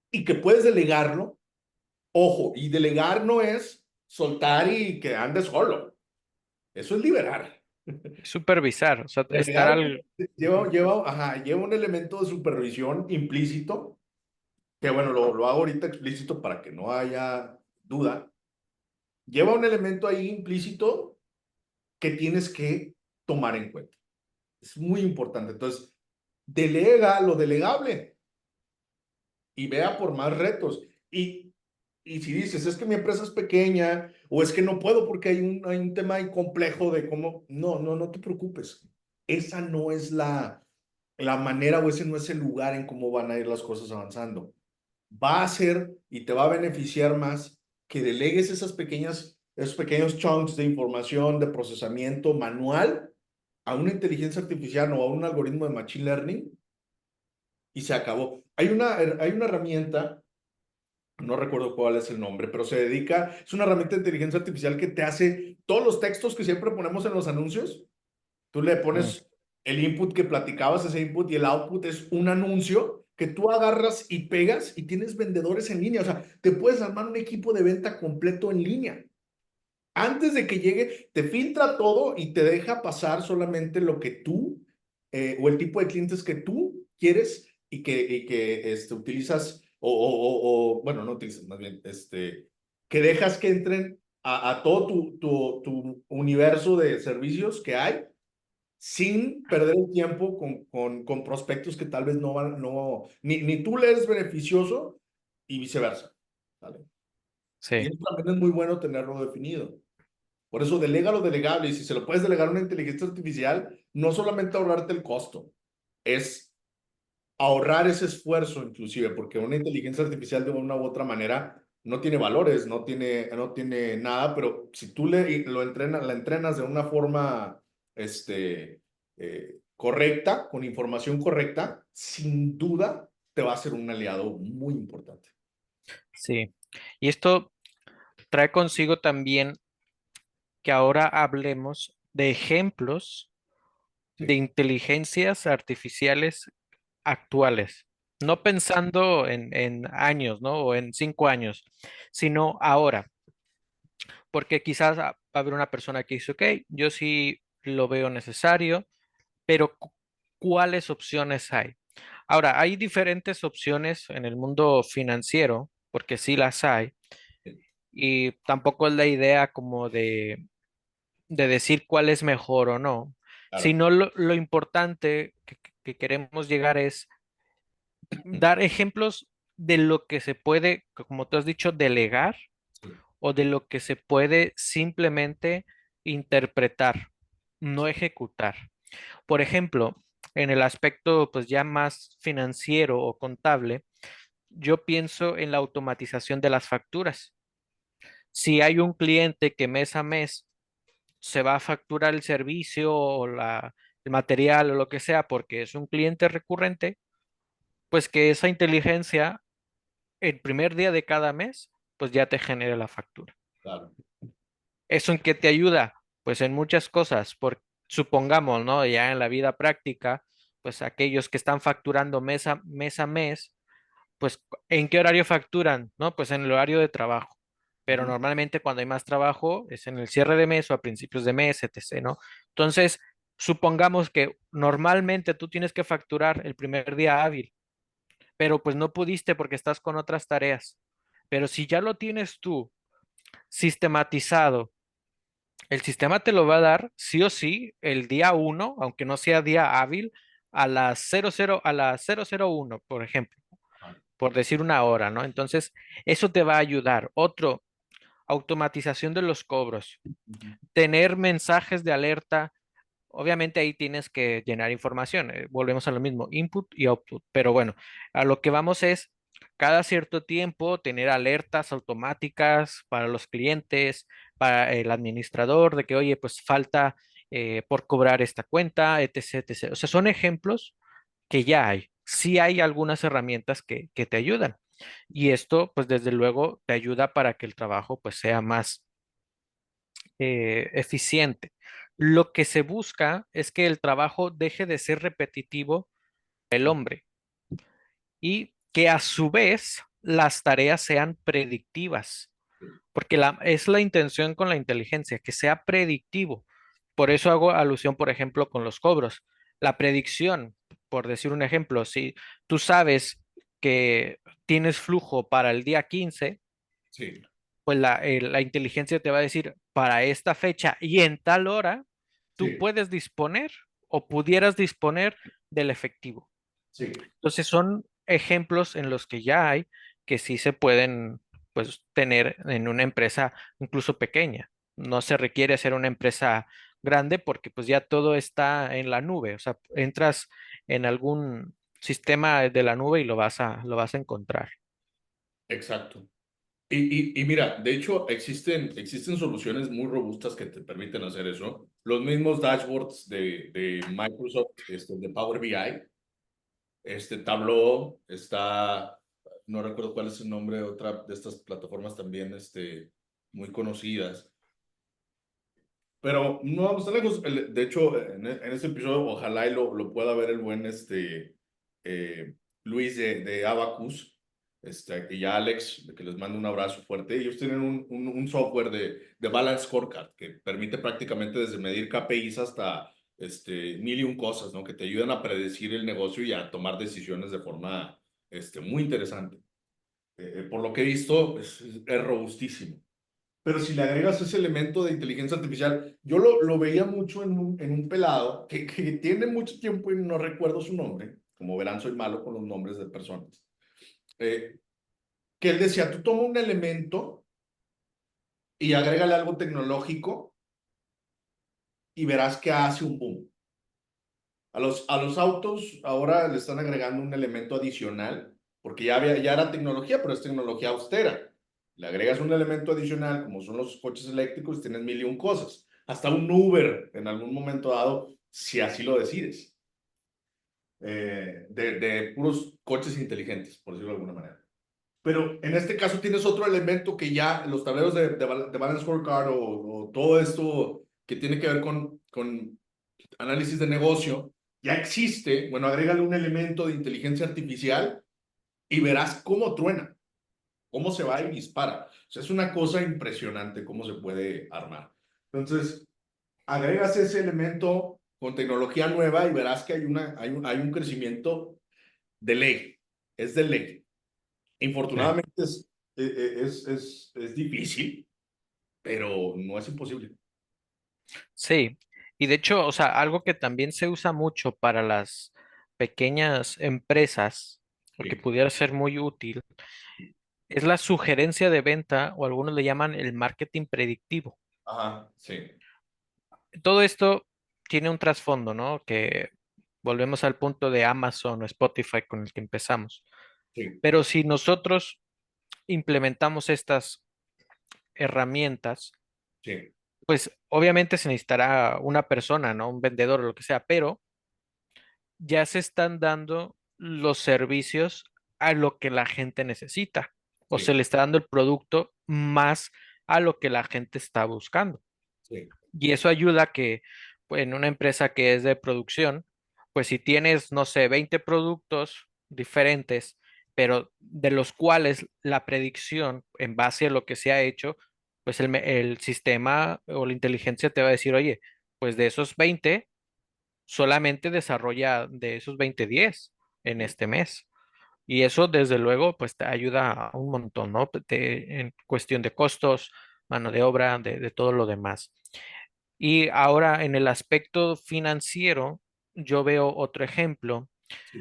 S1: y que puedes delegarlo, ojo, y delegar no es soltar y que andes solo. Eso es liberar.
S2: Supervisar, o sea, estar
S1: Delegar
S2: al...
S1: lleva un elemento de supervisión implícito que bueno, lo hago ahorita explícito para que no haya duda, lleva un elemento ahí implícito que tienes que tomar en cuenta. Es muy importante. Entonces, delega lo delegable y vea por más retos. Y si dices, es que mi empresa es pequeña o es que no puedo porque hay un tema ahí complejo de cómo, no te preocupes. Esa no es la manera o ese no es el lugar en cómo van a ir las cosas avanzando. Va a ser y te va a beneficiar más que delegues esos pequeños chunks de información, de procesamiento manual a una inteligencia artificial o a un algoritmo de machine learning y se acabó. Hay una herramienta, no recuerdo cuál es el nombre, pero es una herramienta de inteligencia artificial que te hace todos los textos que siempre ponemos en los anuncios. Tú le
S2: Mm,
S1: pones el input que platicabas, ese input, y el output es un anuncio que tú agarras y pegas y tienes vendedores en línea. O sea, te puedes armar un equipo de venta completo en línea. Antes de que llegue, te filtra todo y te deja pasar solamente lo que tú o el tipo de clientes que tú quieres y que utilizas bueno, no utilizas, más bien, que dejas que entren a todo tu universo de servicios que hay sin perder el tiempo con prospectos que tal vez no van, no, ni tú le eres beneficioso y viceversa. ¿Vale? Y
S2: sí,
S1: eso también es muy bueno tenerlo definido. Por eso delega lo delegable y si se lo puedes delegar a una inteligencia artificial, no solamente ahorrarte el costo, es ahorrar ese esfuerzo inclusive, porque una inteligencia artificial de una u otra manera no tiene valores, no tiene nada, pero si tú la entrenas de una forma correcta, con información correcta, sin duda te va a ser un aliado muy importante.
S2: sí. Y esto trae consigo también que ahora hablemos de ejemplos de
S1: Sí,
S2: inteligencias artificiales actuales, no pensando en años, ¿no? O en 5 años, sino ahora, porque quizás va a haber una persona que dice, ok, yo sí lo veo necesario, pero ¿cuáles opciones hay? Ahora, hay diferentes opciones en el mundo financiero, porque sí las hay,
S1: sí,
S2: y tampoco es la idea como de decir cuál es mejor o no,
S1: claro.
S2: sino lo importante que queremos llegar es dar ejemplos de lo que se puede, como tú has dicho, delegar
S1: Sí,
S2: o de lo que se puede simplemente interpretar, no ejecutar. Por ejemplo, en el aspecto pues ya más financiero o contable, yo pienso en la automatización de las facturas. Si hay un cliente que mes a mes se va a facturar el servicio o el material o lo que sea porque es un cliente recurrente, pues que esa inteligencia el primer día de cada mes, pues ya te genere la factura.
S1: claro.
S2: ¿Eso en qué te ayuda? Pues en muchas cosas, supongamos, ¿no? Ya en la vida práctica, pues aquellos que están facturando mes a mes, pues ¿en qué horario facturan? ¿No? Pues en el horario de trabajo. Pero
S1: Ujú.
S2: normalmente cuando hay más trabajo es en el cierre de mes o a principios de mes, etc., ¿no? Entonces, supongamos que normalmente tú tienes que facturar el primer día hábil, pero pues no pudiste porque estás con otras tareas. Pero si ya lo tienes tú sistematizado, el sistema te lo va a dar sí o sí el día uno, aunque no sea día hábil, a las 00, a las 001, por ejemplo,
S1: Ah,
S2: por decir una hora, ¿no? Entonces, eso te va a ayudar. Otro, automatización de los cobros,
S1: ujú.
S2: tener mensajes de alerta. Obviamente ahí tienes que llenar información. Volvemos a lo mismo, input y output. Pero bueno, a lo que vamos es cada cierto tiempo tener alertas automáticas para los clientes, para el administrador, de que, oye, pues falta por cobrar esta cuenta, etc., etc. O sea, son ejemplos que ya hay. Sí hay algunas herramientas que te ayudan. Y esto, pues desde luego, te ayuda para que el trabajo pues sea más eficiente. Lo que se busca es que el trabajo deje de ser repetitivo el hombre y que a su vez las tareas sean predictivas, porque es la intención con la inteligencia, que sea predictivo. Por eso hago alusión, por ejemplo, con los cobros. La predicción, por decir un ejemplo, si tú sabes que tienes flujo para el día 15,
S1: sí,
S2: pues la inteligencia te va a decir, para esta fecha y en tal hora, tú
S1: sí,
S2: puedes disponer o pudieras disponer del efectivo.
S1: sí.
S2: Entonces son ejemplos en los que ya hay que sí se pueden pues tener en una empresa incluso pequeña. No se requiere hacer una empresa grande porque pues ya todo está en la nube. O sea, entras en algún sistema de la nube y lo vas a encontrar.
S1: Exacto. Y mira, de hecho, existen soluciones muy robustas que te permiten hacer eso. Los mismos dashboards de Microsoft, de Power BI, Tableau, no recuerdo cuál es el nombre de otra de estas plataformas también, muy conocidas. Pero no vamos tan lejos. De hecho, en este episodio, ojalá y lo pueda ver el buen eh, Luis de Abacus, y ya Alex, de que les mando un abrazo fuerte. Ellos tienen un software de Balance Scorecard que permite prácticamente desde medir KPIs hasta mil y un cosas, ¿no? Que te ayudan a predecir el negocio y a tomar decisiones de forma muy interesante. Por lo que he visto, es robustísimo. Pero si le agregas ese elemento de inteligencia artificial, yo lo veía mucho en un pelado que tiene mucho tiempo y no recuerdo su nombre. Como verán, soy malo con los nombres de personas. Eh, que él decía, tú toma un elemento y agrégale algo tecnológico y verás que hace un boom. A los autos ahora le están agregando un elemento adicional, porque ya era tecnología, pero es tecnología austera. Le agregas un elemento adicional, como son los coches eléctricos, tienes mil y un cosas. Hasta un Uber en algún momento dado, si así lo decides. De puros coches inteligentes, por decirlo de alguna manera. Pero en este caso tienes otro elemento que ya los tableros de Balance Scorecard o todo esto que tiene que ver con análisis de negocio, ya existe. Bueno, agrégale un elemento de inteligencia artificial y verás cómo truena, cómo se va y dispara. O sea, es una cosa impresionante cómo se puede armar. Entonces, agregas ese elemento con tecnología nueva y verás que hay un crecimiento de ley. Es de ley.
S2: Sí.
S1: Infortunadamente es difícil, pero no es imposible.
S2: Sí, y de hecho, o sea, algo que también se usa mucho para las pequeñas empresas, o que
S1: Sí.
S2: pudiera ser muy útil, es la sugerencia de venta, o algunos le llaman el marketing predictivo.
S1: Ajá, sí,
S2: Todo esto tiene un trasfondo, ¿no? Que volvemos al punto de Amazon o Spotify con el que empezamos.
S1: sí,
S2: Pero si nosotros implementamos estas herramientas,
S1: sí,
S2: pues obviamente se necesitará una persona, ¿no? Un vendedor o lo que sea, pero ya se están dando los servicios a lo que la gente necesita, o se
S1: sí,
S2: le está dando el producto más a lo que la gente está buscando.
S1: sí,
S2: Y eso ayuda a que pues, en una empresa que es de producción, pues si tienes, no sé, 20 productos diferentes, pero de los cuales la predicción en base a lo que se ha hecho, pues el sistema o la inteligencia te va a decir, oye, pues de esos 20 solamente desarrolla de esos 20 10 en
S1: sí,
S2: este mes. Y eso, desde luego, pues te ayuda a un montón, ¿no? En cuestión de costos, mano de obra, de todo lo demás. Y ahora en el aspecto financiero, yo veo otro ejemplo
S1: sí,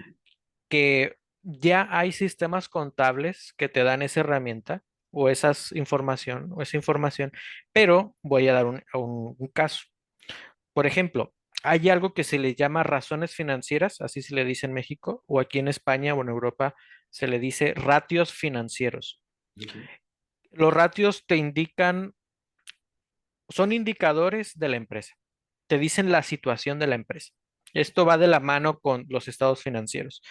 S2: que ya hay sistemas contables que te dan esa herramienta o esa información, pero voy a dar un caso. Por ejemplo, hay algo que se le llama razones financieras, así se le dice en México, o aquí en España o en Europa se le dice ratios financieros.
S1: sí, sí,
S2: Los ratios te indican, son indicadores de la empresa, te dicen la situación de la empresa. Esto va de la mano con los estados financieros.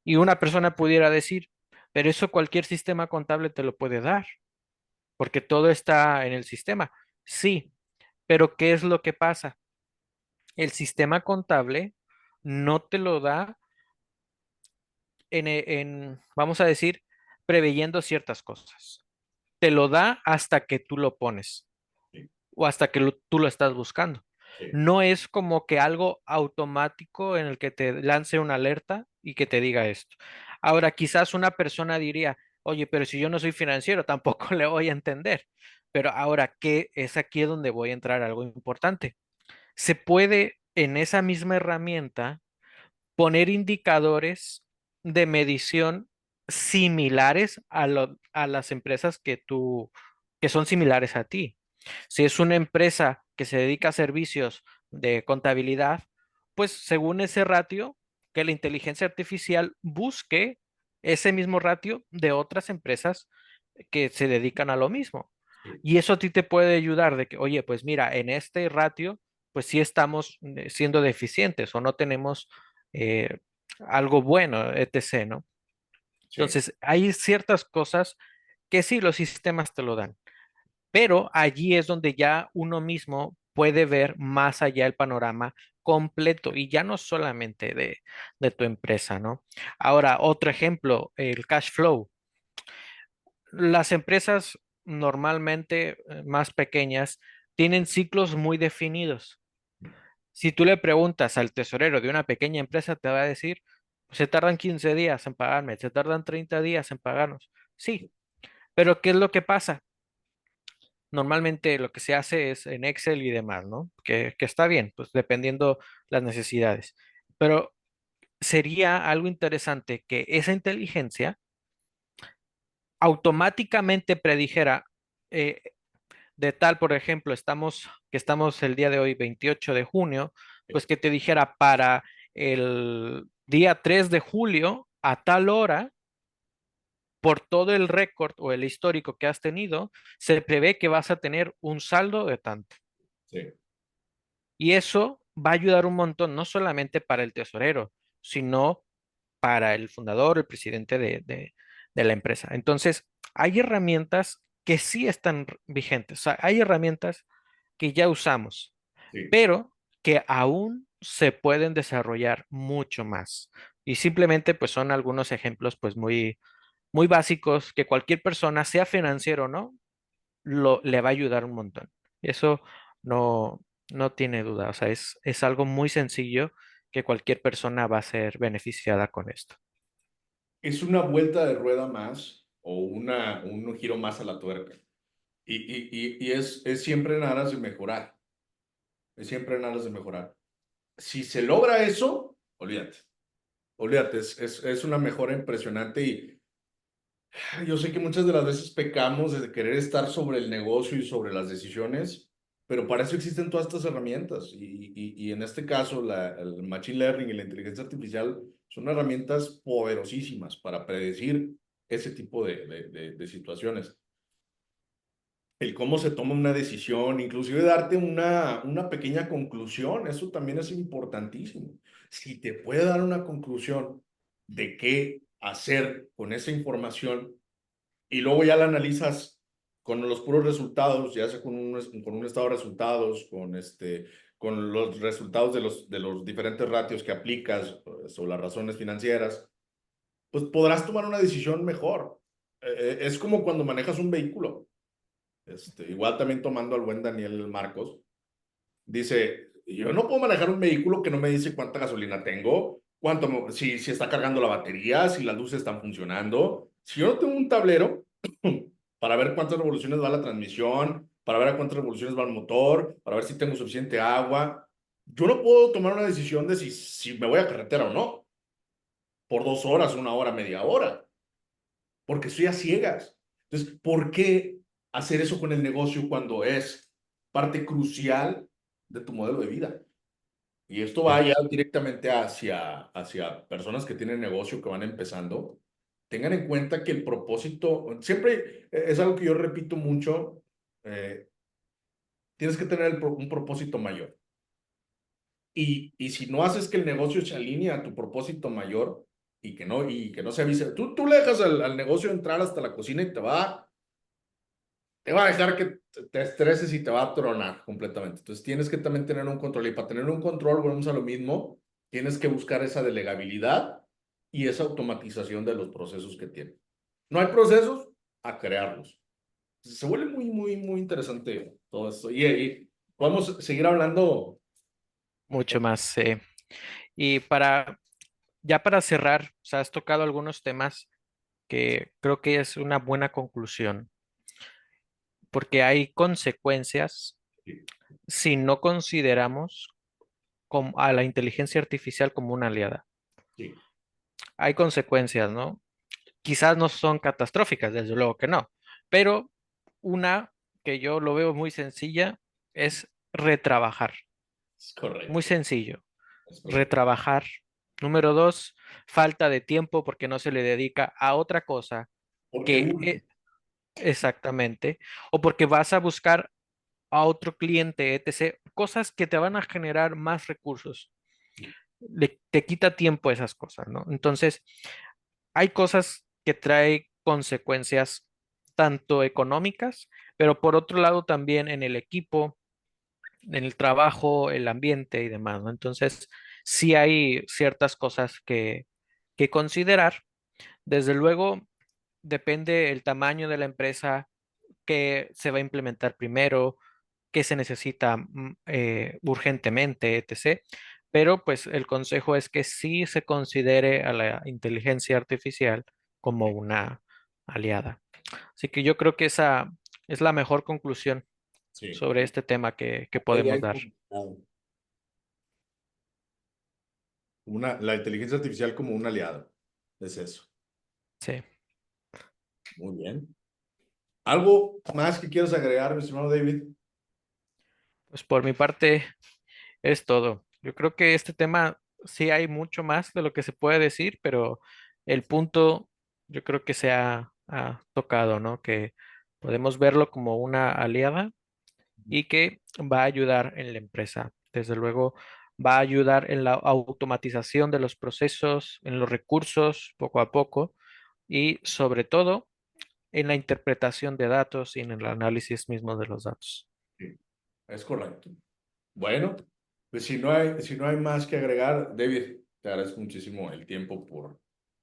S2: Y una persona pudiera decir, pero eso cualquier sistema contable te lo puede dar, porque todo está en el sistema. Sí, pero ¿qué es lo que pasa? El sistema contable no te lo da vamos a decir, preveyendo ciertas cosas. Te lo da hasta que tú lo pones
S1: sí,
S2: o hasta que tú lo estás buscando.
S1: sí,
S2: No es como que algo automático en el que te lance una alerta y que te diga esto. Ahora, quizás una persona diría, oye, pero si yo no soy financiero, tampoco le voy a entender. Pero ahora, ¿qué es aquí donde voy a entrar algo importante? Se puede en esa misma herramienta poner indicadores de medición similares a las empresas que son similares a ti. Si es una empresa que se dedica a servicios de contabilidad, pues según ese ratio, que la inteligencia artificial busque ese mismo ratio de otras empresas que se dedican a lo mismo.
S1: Sí,
S2: Y eso a ti te puede ayudar de que, oye, pues mira, en este ratio, pues sí estamos siendo deficientes o no tenemos eh, algo bueno, etc., ¿no?
S1: sí.
S2: Entonces, hay ciertas cosas que sí los sistemas te lo dan, pero allí es donde ya uno mismo puede ver más allá el panorama completo y ya no solamente de tu empresa, ¿no? Ahora, otro ejemplo, el cash flow. Las empresas normalmente más pequeñas tienen ciclos muy definidos. Si tú le preguntas al tesorero de una pequeña empresa, te va a decir, se tardan 15 días en pagarme, se tardan 30 días en pagarnos. Sí, pero ¿qué es lo que pasa? Normalmente lo que se hace es en Excel y demás, ¿no? Que está bien, pues dependiendo las necesidades. Pero sería algo interesante que esa inteligencia automáticamente predijera eh, de tal, por ejemplo, que estamos el día de hoy, 28 de junio, pues que te dijera para el día 3 de julio a tal hora, por todo el récord o el histórico que has tenido, se prevé que vas a tener un saldo de tanto.
S1: Sí.
S2: Y eso va a ayudar un montón, no solamente para el tesorero, sino para el fundador, el presidente de la empresa. Entonces, hay herramientas que sí están vigentes, o sea, hay herramientas que ya usamos,
S1: Sí.
S2: pero que aún se pueden desarrollar mucho más. Y simplemente, pues son algunos ejemplos, pues muy básicos que cualquier persona, sea financiero o no, le va a ayudar un montón. Eso no, no tiene duda. O sea, es algo muy sencillo que cualquier persona va a ser beneficiada con esto.
S1: Es una vuelta de rueda más o un giro más a la tuerca. Y es siempre en aras de mejorar. Es siempre en aras de mejorar. Si se logra eso, olvídate. Olvídate, es una mejora impresionante y yo sé que muchas de las veces pecamos de querer estar sobre el negocio y sobre las decisiones, pero para eso existen todas estas herramientas. Y en este caso, el Machine Learning y la inteligencia artificial son herramientas poderosísimas para predecir ese tipo de situaciones. El cómo se toma una decisión, inclusive darte una pequeña conclusión, eso también es importantísimo. Si te puede dar una conclusión de qué hacer con esa información, y luego ya la analizas con los puros resultados, ya sea con un estado de resultados, con los resultados de los diferentes ratios que aplicas sobre las razones financieras, pues podrás tomar una decisión mejor. Es como cuando manejas un vehículo. Igual también tomando al buen Daniel Marcos, dice, yo no puedo manejar un vehículo que no me dice cuánta gasolina tengo, si está cargando la batería, si las luces están funcionando. Si yo no tengo un tablero para ver cuántas revoluciones va la transmisión, para ver a cuántas revoluciones va el motor, para ver si tengo suficiente agua, yo no puedo tomar una decisión de si me voy a carretera o no, por 2 horas, 1 hora, media hora, porque estoy a ciegas. Entonces, ¿por qué hacer eso con el negocio cuando es parte crucial de tu modelo de vida? Y esto va ya directamente hacia personas que tienen negocio, que van empezando. Tengan en cuenta que el propósito, siempre es algo que yo repito mucho, eh, tienes que tener un propósito mayor. Y si no haces que el negocio se alinee a tu propósito mayor y que no se avise, tú le dejas al negocio entrar hasta la cocina y te va a dejar que te estreses y te va a tronar completamente. Entonces tienes que también tener un control. Y para tener un control, volvemos a lo mismo, tienes que buscar esa delegabilidad y esa automatización de los procesos que tiene. No hay procesos, a crearlos. Se vuelve muy, muy, muy interesante todo esto. Y podemos seguir hablando.
S2: Mucho más. Y para ya para cerrar, o sea, has tocado algunos temas que creo que es una buena conclusión, porque hay consecuencias
S1: Sí,
S2: si no consideramos a la inteligencia artificial como una aliada.
S1: sí,
S2: Hay consecuencias, ¿no? Quizás no son catastróficas, desde luego que no, pero una que yo lo veo muy sencilla es retrabajar.
S1: es
S2: Muy
S1: correcto,
S2: sencillo,
S1: es correcto.
S2: retrabajar. Número dos, falta de tiempo porque no se le dedica a otra cosa
S1: Porque
S2: que exactamente, o porque vas a buscar a otro cliente, etc. Cosas que te van a generar más recursos. Te quita tiempo esas cosas, ¿no? Entonces, hay cosas que trae consecuencias tanto económicas, pero por otro lado también en el equipo, en el trabajo, el ambiente y demás, ¿no? Entonces, sí hay ciertas cosas que considerar. Desde luego, depende el tamaño de la empresa que se va a implementar primero, qué se necesita urgentemente, etc. Pero pues el consejo es que sí se considere a la inteligencia artificial como una aliada. Así que yo creo que esa es la mejor conclusión
S1: sí,
S2: sobre este tema que
S1: ella
S2: podemos
S1: es
S2: dar.
S1: la inteligencia artificial como un aliado. Es eso.
S2: Sí,
S1: Muy bien. ¿Algo más que quieras agregar, mi estimado David?
S2: pues por mi parte es todo. Yo creo que este tema sí hay mucho más de lo que se puede decir, pero el punto yo creo que ha tocado, ¿no? Que podemos verlo como una aliada y que va a ayudar en la empresa. Desde luego, va a ayudar en la automatización de los procesos, en los recursos, poco a poco, y sobre todo en la interpretación de datos y en el análisis mismo de los datos.
S1: Sí, es correcto. Bueno, pues si no hay más que agregar, David, te agradezco muchísimo el tiempo por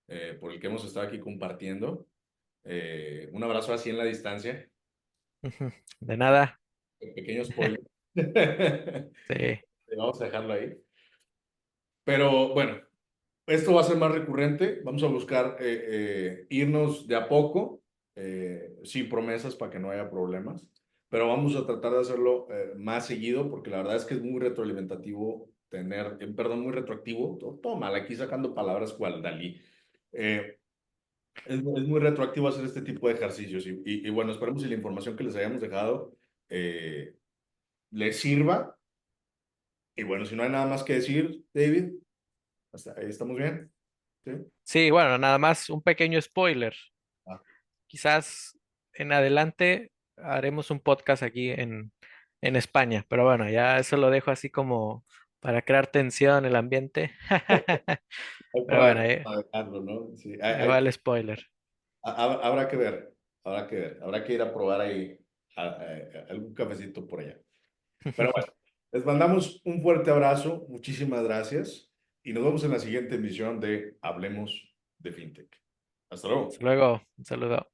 S1: el que hemos estado aquí compartiendo. Un abrazo así en la distancia.
S2: Ujú. De nada.
S1: Pequeño spoiler.
S2: Sí.
S1: Vamos a dejarlo ahí. Pero bueno, esto va a ser más recurrente. Vamos a buscar irnos de a poco, sin promesas para que no haya problemas. Pero vamos a tratar de hacerlo más seguido porque la verdad es que es muy retroalimentativo tener, perdón, muy retroactivo. Toma, aquí sacando palabras cual Dalí. Eh, es muy retroactivo hacer este tipo de ejercicios. Y bueno, esperemos que la información que les hayamos dejado eh, les sirva. Y bueno, si no hay nada más que decir, David, hasta ahí estamos bien. ¿Sí?
S2: Sí, bueno, nada más un pequeño spoiler.
S1: Ah,
S2: Quizás en adelante haremos un podcast aquí en España, pero bueno, ya eso lo dejo así como para crear tensión en el ambiente.
S1: hay
S2: Pero bueno,
S1: para dejarlo, ¿no? Sí,
S2: ahí va el spoiler.
S1: habrá que ver, habrá que ver, habrá que ir a probar ahí algún cafecito por allá. Pero bueno, les mandamos un fuerte abrazo, muchísimas gracias y nos vemos en la siguiente emisión de Hablemos de FinTech. Hasta luego.
S2: Hasta luego, un saludo.